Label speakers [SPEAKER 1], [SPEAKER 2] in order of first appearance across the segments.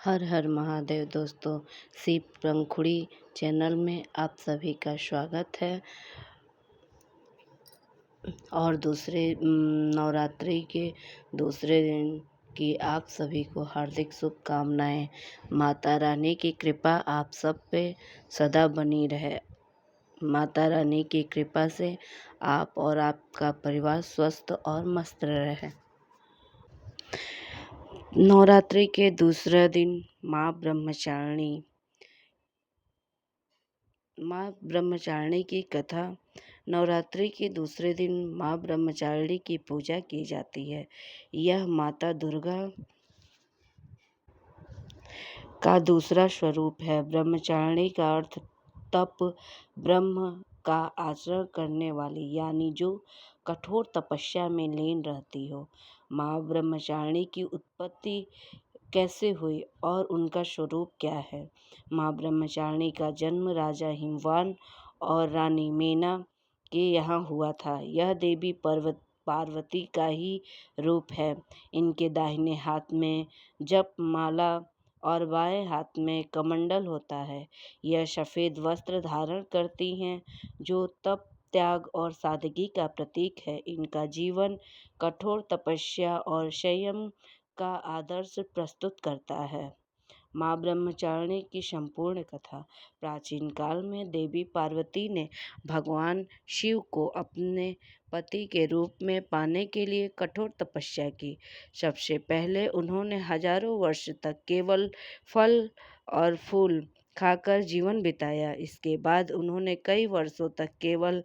[SPEAKER 1] हर हर महादेव दोस्तों। शिव पंखुड़ी चैनल में आप सभी का स्वागत है। और दूसरे नवरात्रि के दूसरे दिन की आप सभी को हार्दिक शुभकामनाएं। माता रानी की कृपा आप सब पे सदा बनी रहे। माता रानी की कृपा से आप और आपका परिवार स्वस्थ और मस्त रहे। नवरात्रि के दूसरा दिन माँ ब्रह्मचारिणी की कथा। नवरात्रि के दूसरे दिन माँ ब्रह्मचारिणी की पूजा की जाती है। यह माता दुर्गा का दूसरा स्वरूप है। ब्रह्मचारिणी का अर्थ तप, ब्रह्म का आचरण करने वाली, यानी जो कठोर तपस्या में लीन रहती हो। माँ ब्रह्मचारिणी की उत्पत्ति कैसे हुई और उनका स्वरूप क्या है? माँ ब्रह्मचारिणी का जन्म राजा हिमवान और रानी मेना के यहाँ हुआ था। यह देवी पार्वती का ही रूप है। इनके दाहिने हाथ में जप माला और बाएं हाथ में कमंडल होता है। यह सफ़ेद वस्त्र धारण करती हैं, जो तप, त्याग और सादगी का प्रतीक है। इनका जीवन कठोर तपस्या और संयम का आदर्श प्रस्तुत करता है। माँ ब्रह्मचारिणी की संपूर्ण कथा। प्राचीन काल में देवी पार्वती ने भगवान शिव को अपने पति के रूप में पाने के लिए कठोर तपस्या की। सबसे पहले उन्होंने हजारों वर्ष तक केवल फल और फूल खाकर जीवन बिताया। इसके बाद उन्होंने कई वर्षों तक केवल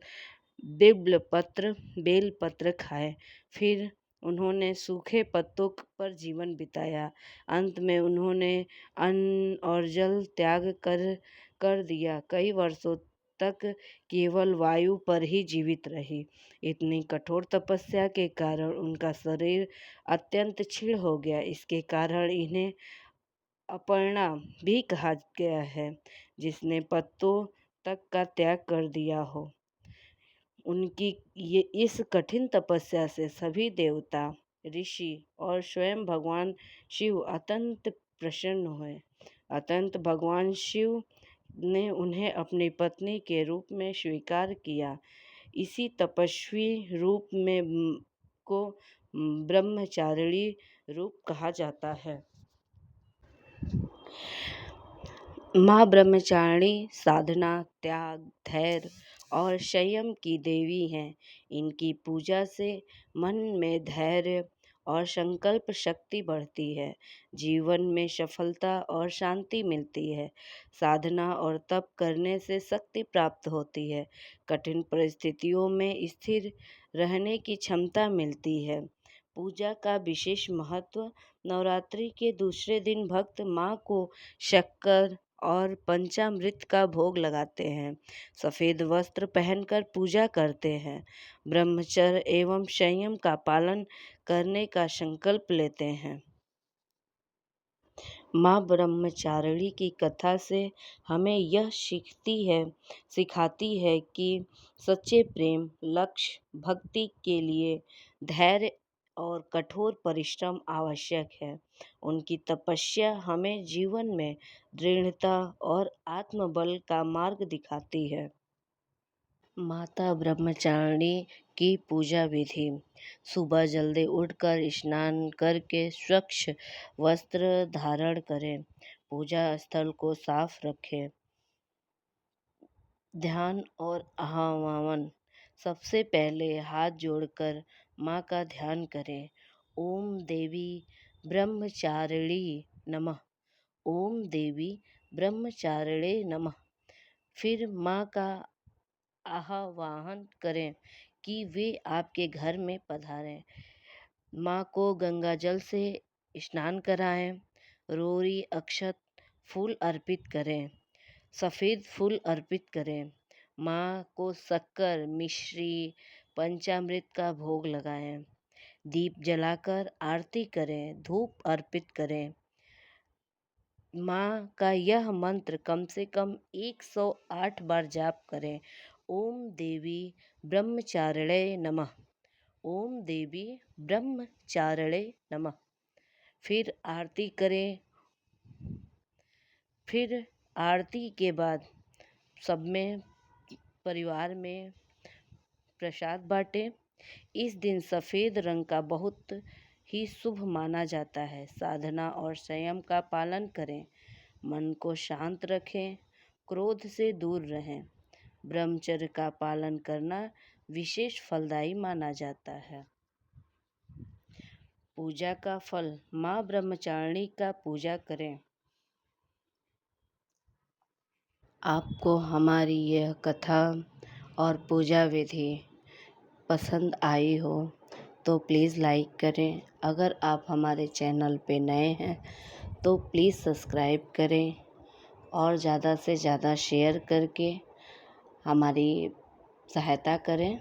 [SPEAKER 1] बेल पत्र खाए। फिर उन्होंने सूखे पत्तों पर जीवन बिताया। अंत में उन्होंने अन्न और जल त्याग कर दिया। कई वर्षों तक केवल वायु पर ही जीवित रही। इतनी कठोर तपस्या के कारण उनका शरीर अत्यंत क्षीण हो गया। इसके कारण इन्हें अपर्णा भी कहा गया है, जिसने पत्तों तक का त्याग कर दिया हो। उनकी ये इस कठिन तपस्या से सभी देवता, ऋषि और स्वयं भगवान शिव अत्यंत प्रसन्न हुए। अत्यंत भगवान शिव ने उन्हें अपनी पत्नी के रूप में स्वीकार किया। इसी तपस्वी रूप में को ब्रह्मचारिणी रूप कहा जाता है। माँ ब्रह्मचारिणी साधना, त्याग, धैर्य और संयम की देवी हैं। इनकी पूजा से मन में धैर्य और संकल्प शक्ति बढ़ती है। जीवन में सफलता और शांति मिलती है। साधना और तप करने से शक्ति प्राप्त होती है। कठिन परिस्थितियों में स्थिर रहने की क्षमता मिलती है। पूजा का विशेष महत्व। नवरात्रि के दूसरे दिन भक्त माँ को शक्कर और पंचामृत का भोग लगाते हैं। सफ़ेद वस्त्र पहनकर पूजा करते हैं। ब्रह्मचर्य एवं संयम का पालन करने का संकल्प लेते हैं। माँ ब्रह्मचारिणी की कथा से हमें यह सिखाती है कि सच्चे प्रेम, लक्ष्य, भक्ति के लिए धैर्य और कठोर परिश्रम आवश्यक है। उनकी तपस्या हमें जीवन में दृढ़ता और आत्मबल का मार्ग दिखाती है। माता ब्रह्मचारिणी की पूजा विधि। सुबह जल्दी उठकर स्नान करके स्वच्छ वस्त्र धारण करें। पूजा स्थल को साफ रखें। ध्यान और आह्वान। सबसे पहले हाथ जोड़कर माँ का ध्यान करें। ओम देवी ब्रह्मचारिणी नमः। ओम देवी ब्रह्मचारिणे नमः। फिर माँ का आह्वान करें कि वे आपके घर में पधारें। माँ को गंगा जल से स्नान कराएं। रोरी, अक्षत, फूल अर्पित करें। सफ़ेद फूल अर्पित करें। माँ को शक्कर, मिश्री, पंचामृत का भोग लगाएं। दीप जलाकर आरती करें। धूप अर्पित करें। माँ का यह मंत्र कम से कम 108 बार जाप करें। ओम देवी ब्रह्मचारिणे नमः। ओम देवी ब्रह्मचारिणे नमः। फिर आरती करें। फिर आरती के बाद सब में परिवार में प्रसाद बांटे। इस दिन सफ़ेद रंग का बहुत ही शुभ माना जाता है। साधना और संयम का पालन करें, मन को शांत रखें, क्रोध से दूर रहें। ब्रह्मचर्य का पालन करना विशेष फलदायी माना जाता है। पूजा का फल, माँ ब्रह्मचारिणी का पूजा करें। आपको हमारी यह कथा और पूजा विधि पसंद आई हो तो प्लीज़ लाइक करें। अगर आप हमारे चैनल पे नए हैं तो प्लीज़ सब्सक्राइब करें और ज़्यादा से ज़्यादा शेयर करके हमारी सहायता करें।